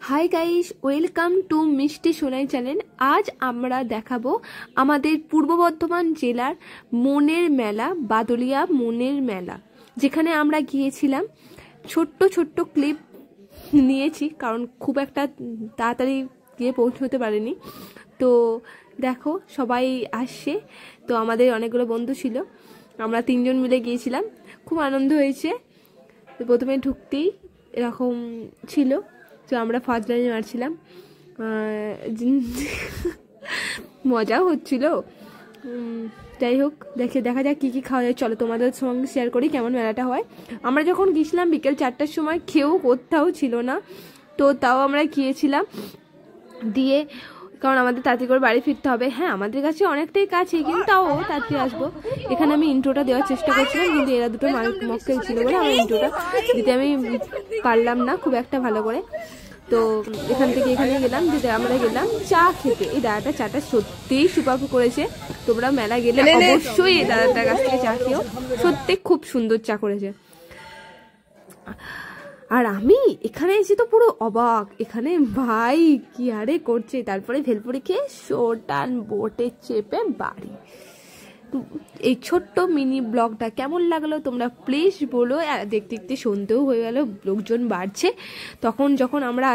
Hi guys, welcome to মিষ্টি Sonai channel. আজ আমরা দেখাবো আমাদের পূর্ব বর্ধমান জেলার মনের মেলা, বাদলিয়া মনের মেলা, যেখানে আমরা গিয়েছিলাম। ছোট্ট ছোট্ট ক্লিপ নিয়েছি, কারণ খুব একটা তাড়াতাড়ি গিয়ে পৌঁছতে পারিনি। তো দেখো, সবাই আসছে। তো আমাদের অনেকগুলো বন্ধু ছিল, আমরা 3জন মিলে গিয়েছিলাম। খুব আনন্দ হয়েছে। তো প্রথমে ঢুকতেই এরকম ছিল, তো আমরা ফার্স্ট লাইনে মারছিলাম, মজাও হচ্ছিল। যাই হোক, দেখা যাক কী কী খাওয়া যায়। চলো তোমাদের সঙ্গে শেয়ার করি কেমন মেলাটা হয়। আমরা যখন গিয়েছিলাম বিকেল 4টার সময়, খেয়েও কোথাও ছিল না, তো তাও আমরা গিয়েছিলাম দিয়ে, কারণ আমাদের তাড়াতাড়ি করে বাড়ি ফিরতে হবে। হ্যাঁ, আমাদের কাছে অনেকটাই কাছে, কিন্তু তাও তাড়াতাড়ি আসবো। এখানে আমি ইন্ট্রোটা দেওয়ার চেষ্টা করছিলাম, কিন্তু এরা দুটো মক্কেল ছিল বলে আমার ইন্ট্রোটা দিতে আমি পারলাম না খুব একটা ভালো করে। তো এখান থেকে এখানে গেলাম, দিতে আমরা গেলাম চা খেতে। এই দাদাটা চাটা সত্যিই সুপার করেছে। তোমরা মেলা গেলে অবশ্যই এই দাদাটার কাছ থেকে চা খেও, সত্যি খুব সুন্দর চা করেছে। আর আমি এখানে এসে তো পুরো অবাক, এখানে ভাই কি আরে করছে। তারপরে ভেলপুরি খেয়ে সোটান বোটে চেপে বাড়ি। এই ছোট্ট মিনি ব্লগটা কেমন লাগলো তোমরা প্লিজ বলো। দেখতে দেখতে সন্ধেও হয়ে গেল, লোকজন বাড়ছে। তখন যখন আমরা